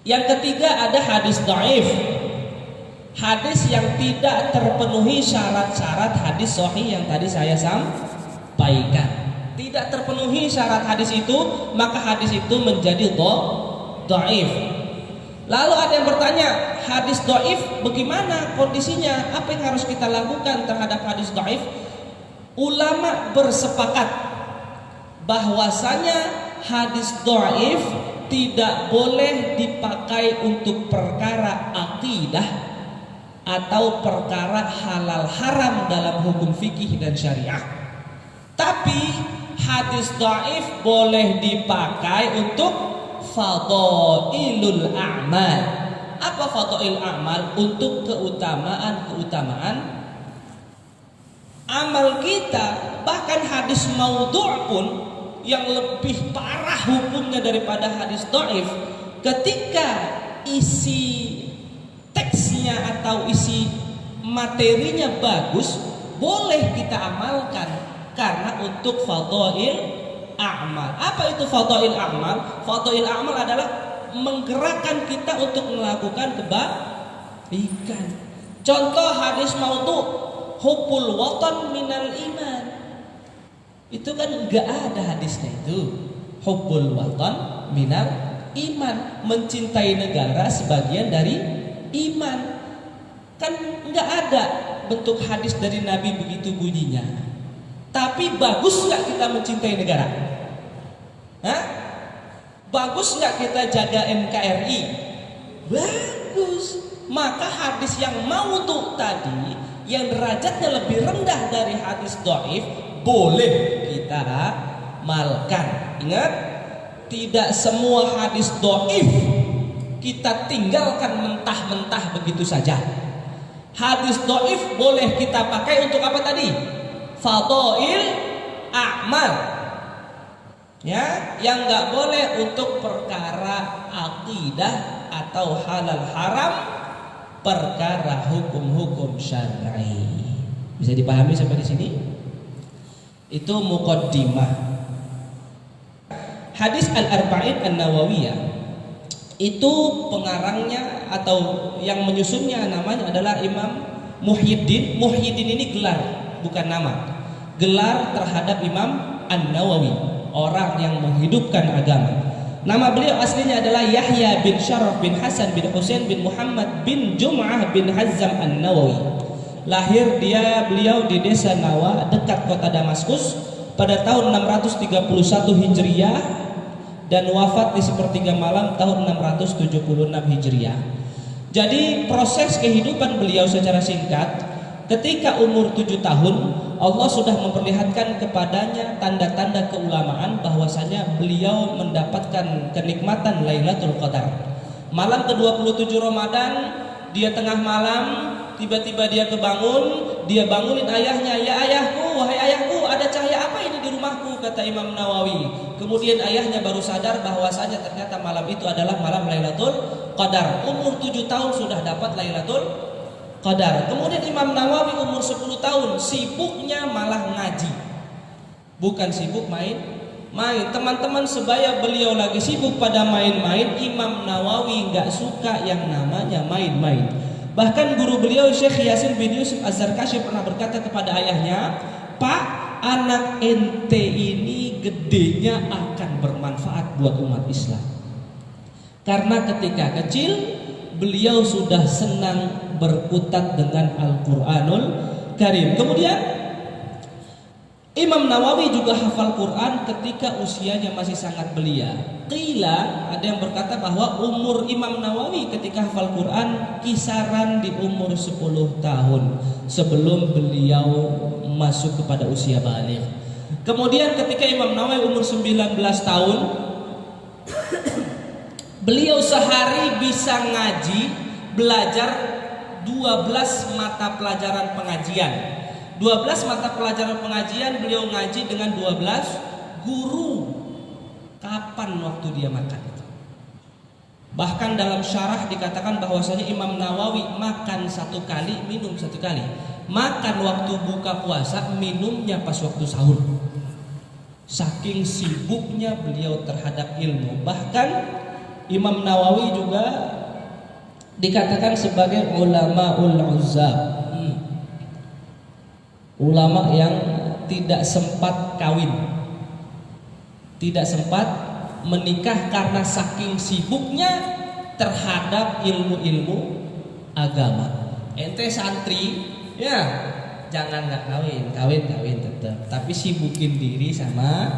Yang ketiga ada hadis dhaif. Hadis yang tidak terpenuhi syarat-syarat hadis sahih yang tadi saya sampaikan. Tidak terpenuhi syarat hadis itu, maka hadis itu menjadi dhaif. Lalu ada yang bertanya, hadis dhaif bagaimana kondisinya? Apa yang harus kita lakukan terhadap hadis dhaif? Ulama bersepakat bahwasanya hadis dhaif tidak boleh dipakai untuk perkara akidah atau perkara halal haram dalam hukum fikih dan syariah. Tapi hadis dhaif boleh dipakai untuk fadailul a'mal. Apa fadail a'mal? Untuk keutamaan-keutamaan amal kita. Bahkan hadis maudhu' pun yang lebih parah hukumnya daripada hadis dhaif, ketika isi teksnya atau isi materinya bagus, boleh kita amalkan karena untuk fadail a'mal. Apa itu fadail a'mal? Fadail a'mal adalah menggerakkan kita untuk melakukan kebaikan. Contoh hadis maudhu', hubbul watan minal iman. Itu kan enggak ada hadisnya itu. Hubbul watan minal iman, mencintai negara sebagian dari iman. Kan enggak ada bentuk hadis dari Nabi begitu bunyinya. Tapi bagus enggak kita mencintai negara? Hah? Bagus enggak kita jaga NKRI? Bagus. Maka hadis yang maudhu' tadi, yang derajatnya lebih rendah dari hadis dhaif, boleh kita amalkan. Ingat, tidak semua hadis dhaif kita tinggalkan mentah-mentah begitu saja. Hadis dhaif boleh kita pakai untuk apa tadi? Fadail a'mal. Ya, yang enggak boleh untuk perkara akidah atau halal haram, perkara hukum-hukum syar'i. Bisa dipahami sampai di sini? Itu muqaddimah. Hadis Al-Arba'in An-Nawawiyah itu pengarangnya atau yang menyusunnya namanya adalah Imam Muhyiddin. Muhyiddin ini gelar, bukan nama. Gelar terhadap Imam An-Nawawi, orang yang menghidupkan agama. Nama beliau aslinya adalah Yahya bin Syaraf bin Hasan bin Husain bin Muhammad bin Jum'ah bin Hazzam An-Nawawi. Lahir beliau di desa Nawa dekat kota Damaskus pada tahun 631 Hijriah dan wafat di sepertiga malam tahun 676 Hijriah. Jadi proses kehidupan beliau secara singkat, ketika umur 7 tahun Allah sudah memperlihatkan kepadanya tanda-tanda keulamaan bahwasanya beliau mendapatkan kenikmatan Lailatul Qadar. Malam ke-27 Ramadan, dia tengah malam tiba-tiba dia kebangun, dia bangunin ayahnya, "Ya ayahku, wahai ayahku, ada cahaya apa ini di rumahku?" kata Imam Nawawi. Kemudian ayahnya baru sadar bahwasanya ternyata malam itu adalah malam Lailatul Qadar. Umur 7 tahun sudah dapat Lailatul Qadar. Kemudian Imam Nawawi umur 10 tahun sibuknya malah ngaji. Bukan sibuk main. Teman-teman sebaya beliau lagi sibuk pada main-main, Imam Nawawi nggak suka yang namanya main-main. Bahkan guru beliau Syekh Yasin bin Yusuf Az-Zarkashi pernah berkata kepada ayahnya, "Pak, anak ente ini gedenya akan bermanfaat buat umat Islam." Karena ketika kecil beliau sudah senang berkutat dengan Al-Quranul Karim. Kemudian Imam Nawawi juga hafal Quran ketika usianya masih sangat belia. Qila, ada yang berkata bahwa umur Imam Nawawi ketika hafal Quran kisaran di umur 10 tahun sebelum beliau masuk kepada usia baligh. Kemudian ketika Imam Nawawi umur 19 tahun beliau sehari bisa ngaji, belajar 12 mata pelajaran pengajian. 12 mata pelajaran pengajian beliau ngaji dengan 12 guru. Kapan waktu dia makan itu? Bahkan dalam syarah dikatakan bahwasanya Imam Nawawi makan 1 kali, minum 1 kali. Makan waktu buka puasa, minumnya pas waktu sahur. Saking sibuknya beliau terhadap ilmu. Bahkan Imam Nawawi juga dikatakan sebagai ulamaul uzzab, ulama yang tidak sempat kawin, tidak sempat menikah karena saking sibuknya terhadap ilmu-ilmu agama. Ente santri ya jangan nggak kawin tetap, tapi sibukin diri sama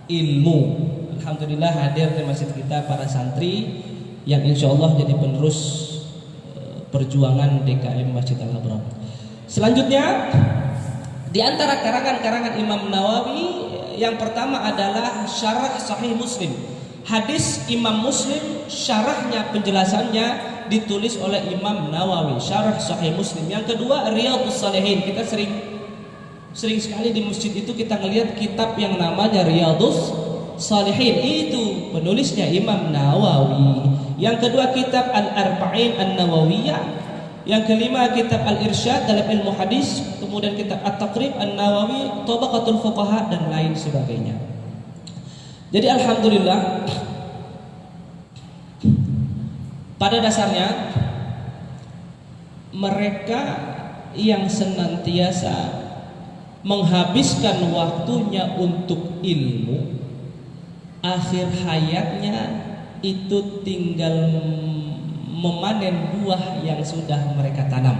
ilmu. Alhamdulillah hadir di masjid kita para santri yang insya Allah jadi penerus perjuangan DKM Masjid Al-Abrar. Selanjutnya di antara karangan-karangan Imam Nawawi yang pertama adalah Syarah Sahih Muslim. Hadis Imam Muslim, syarahnya, penjelasannya ditulis oleh Imam Nawawi, Syarah Sahih Muslim. Yang kedua Riyadhus Shalihin. Kita sering sekali di masjid itu kita ngelihat kitab yang namanya Riyadhus Shalihin, itu penulisnya Imam Nawawi. Yang kedua kitab Al-Arba'in An-Nawawiyah. Yang kelima kitab Al-Irsyad dalam ilmu hadis, kemudian kitab At-Taqrib An-Nawawi, Tabaqatul Fuqaha dan lain sebagainya. Jadi alhamdulillah pada dasarnya mereka yang senantiasa menghabiskan waktunya untuk ilmu, akhir hayatnya itu tinggal memanen buah yang sudah mereka tanam.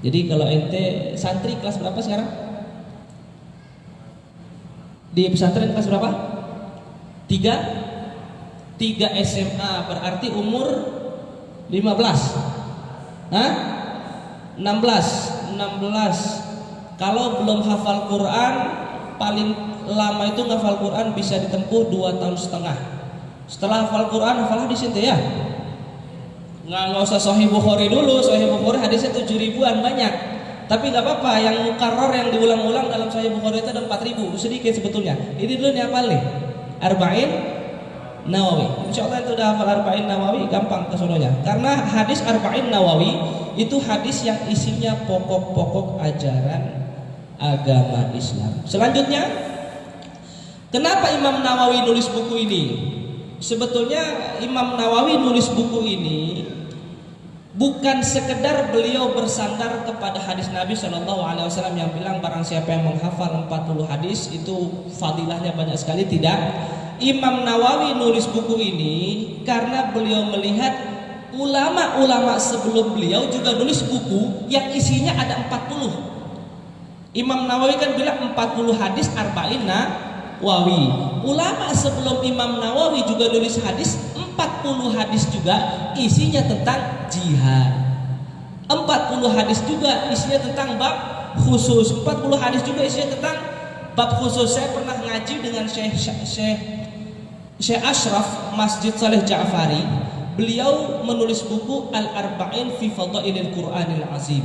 Jadi kalau ente santri kelas berapa sekarang? Di pesantren kelas berapa? 3 SMA, berarti umur 15. Hah? 16. Kalau belum hafal Quran, paling lama itu ngafal Quran bisa ditempuh 2,5 tahun. Setelah hafal Quran, hafal hadis itu ya. Nggak usah Sahih Bukhari dulu. Sahih Bukhari hadisnya 7.000-an banyak. Tapi nggak apa-apa, yang mukarrar yang diulang-ulang dalam Sahih Bukhari itu ada 4.000, sedikit sebetulnya. Ini dulu nih hafal nih, Arba'in Nawawi. Insya Allah itu udah hafal Arba'in Nawawi, gampang kesononya. Karena hadis Arba'in Nawawi itu hadis yang isinya pokok-pokok ajaran agama Islam. Selanjutnya, kenapa Imam Nawawi nulis buku ini? Sebetulnya Imam Nawawi nulis buku ini bukan sekedar beliau bersandar kepada hadis Nabi SAW yang bilang barang siapa yang menghafal 40 hadis itu fadilahnya banyak sekali. Tidak. Imam Nawawi nulis buku ini karena beliau melihat ulama-ulama sebelum beliau juga nulis buku yang isinya ada 40. Imam Nawawi kan bilang 40 hadis Arba'in Nawawi. Ulama sebelum Imam Nawawi juga nulis hadis, 40 hadis juga isinya tentang jihad. 40 hadis juga isinya tentang bab khusus. 40 hadis juga isinya tentang bab khusus. Saya pernah ngaji dengan Syekh Ashraf Masjid Saleh Ja'fari. Beliau menulis buku Al-Arba'in fi Fadailil Qur'anil Azim.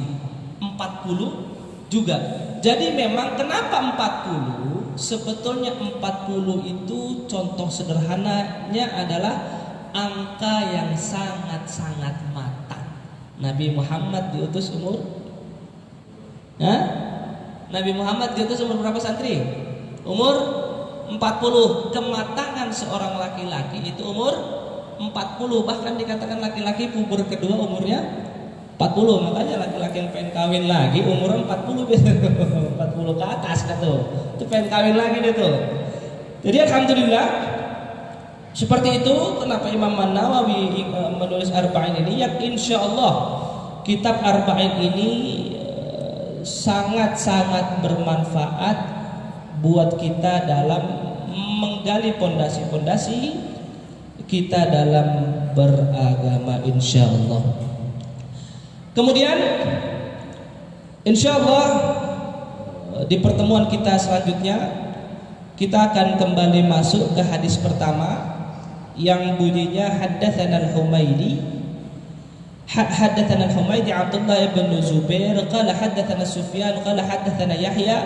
40 juga. Jadi memang kenapa 40? Sebetulnya 40 itu contoh sederhananya adalah angka yang sangat-sangat matang. Nabi Muhammad diutus umur Nabi Muhammad diutus umur berapa santri? Umur 40. Kematangan seorang laki-laki itu umur 40. Bahkan dikatakan laki-laki puber kedua umurnya 40. Makanya laki-laki yang pengen kawin lagi umur 40 40 ke atas gitu. Itu pengen kawin lagi gitu. Jadi alhamdulillah seperti itu. Kenapa Imam Nawawi menulis Arba'in ini? Yang insya Allah kitab Arba'in ini sangat-sangat bermanfaat buat kita dalam menggali pondasi-pondasi kita dalam beragama insya Allah. Kemudian insya Allah di pertemuan kita selanjutnya kita akan kembali masuk ke hadis pertama yang bunyinya haddatsana al-Humaidi Abdullah bin Zubair qala haddatsana Sufyan qala haddatsana Yahya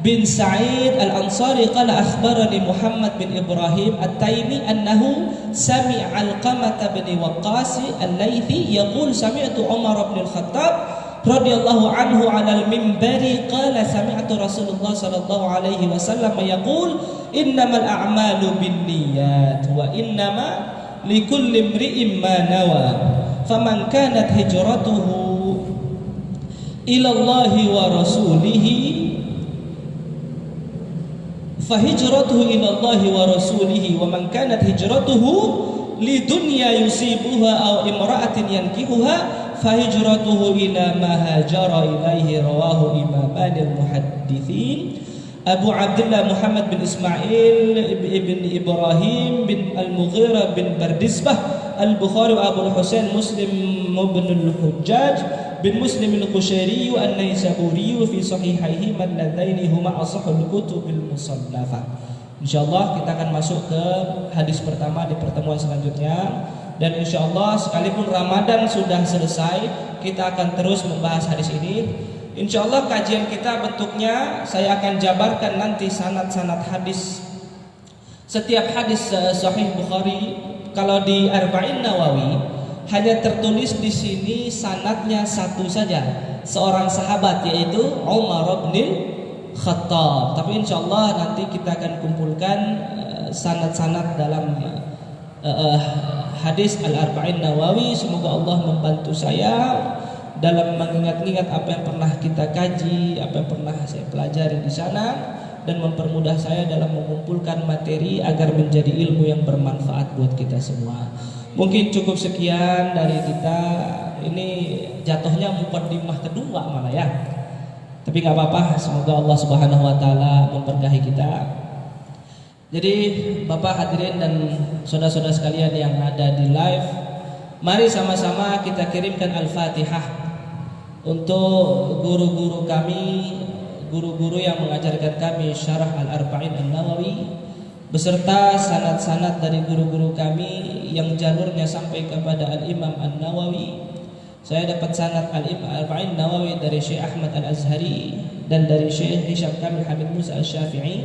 bin Sa'id al-Ansari qala akhbarani Muhammad bin Ibrahim at-Taimi annahu sami'a Alqamah bin Waqqas al-Laythi yaqul sami'tu Umar bin al-Khattab radhiyallahu anhu 'ala al-minbari qala sami'tu Rasulullah sallallahu alaihi wasallam yaqul innamal a'malu binniyat wa innama likulli imri'in ma nawa faman kanat hijratuhu ila Allahi wa rasulihi fahijratuhu ila Allahi wa rasulihi wa man kanat hijratuhu lidunya yusibuha aw imra'atin yankihuha fahijratuhu ila ma hajara ilaihi rawahu imaman al-muhaddithin Abu Abdullah Muhammad bin Ismail ibn Ibrahim bin Al-Mughirah bin Bardisbah Al-Bukhari wa Abu Husain Muslim ibn al-Hujjaj bin Muslim al-Qushairi an-Naisaburi fi sahihaihi madladaini huma asahul kutubil musannafah. Insyaallah kita akan masuk ke hadis pertama di pertemuan selanjutnya, dan insyaallah sekalipun Ramadan sudah selesai kita akan terus membahas hadis ini. Insyaallah kajian kita bentuknya saya akan jabarkan nanti sanad-sanad hadis. Setiap hadis sahih Bukhari, kalau di Arba'in Nawawi hanya tertulis di sini sanadnya satu saja, seorang sahabat yaitu Umar bin Khattab. Tapi insyaallah nanti kita akan kumpulkan sanad-sanad dalam hadis Al-Arba'in Nawawi. Semoga Allah membantu saya dalam mengingat-ingat apa yang pernah kita kaji, apa yang pernah saya pelajari di sana, dan mempermudah saya dalam mengumpulkan materi agar menjadi ilmu yang bermanfaat buat kita semua. Mungkin cukup sekian dari kita. Ini jatuhnya mukaddimah kedua malah ya. Tapi nggak apa-apa, semoga Allah Subhanahu wa taala memberkahi kita. Jadi Bapak hadirin dan saudara-saudara sekalian yang ada di live, mari sama-sama kita kirimkan Al-Fatihah untuk guru-guru kami, guru-guru yang mengajarkan kami syarah Al-Arba'in An-Nawawi, beserta sanad-sanad dari guru-guru kami yang jalurnya sampai kepada Al-Imam An-Nawawi. Saya dapat sanad Al-Arba'in Nawawi dari Syekh Ahmad Al-Azhari dan dari Syekh Hisham Kamil Hamid Musa Al-Syafi'i.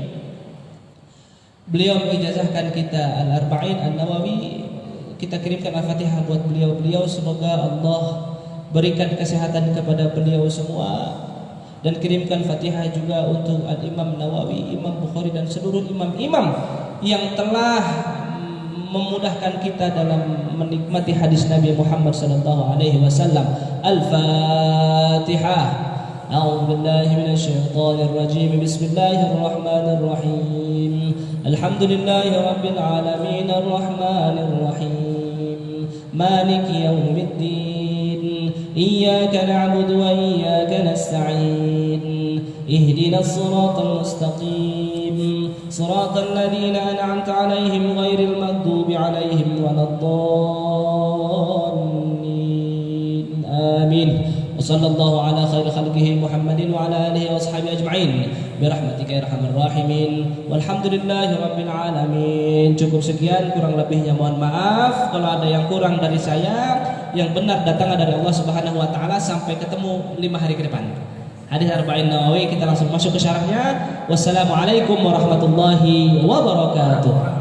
Beliau mengijazahkan kita Al-Arba'in An-Nawawi. Kita kirimkan Al-Fatihah buat beliau-beliau. Semoga Allah berikan kesehatan kepada beliau semua, dan kirimkan Fatihah juga untuk Al-Imam Nawawi, Imam Bukhari, dan seluruh imam-imam yang telah memudahkan kita dalam menikmati hadis Nabi Muhammad sallallahu alaihi wasallam. Al-Fatihah. A'udzu billahi minasy syaithanir rajim. Bismillahirrahmanirrahim. Alhamdulillahi rabbil alamin arrahmanir rahim. Maliki yaumiddin. Iyyaka na'budu wa iyyaka nasta'in. Ihdinas siratal mustaqim. صراط الذين أنعمت عليهم غير المغضوب عليهم ولا الضالين آمين وصلى الله على خير خلقه محمد وعلى آله وأصحابه أجمعين برحمتك يا أرحم الراحمين والحمد لله رب العالمين. Cukup sekian, kurang lebihnya mohon maaf. Kalau ada yang kurang dari saya, yang benar datangnya dari Allah Subhanahu wa taala. Sampai ketemu 5 hari ke depan. Hadis Arba'in Nawawi kita langsung masuk ke syarahnya. Wassalamualaikum warahmatullahi wabarakatuh.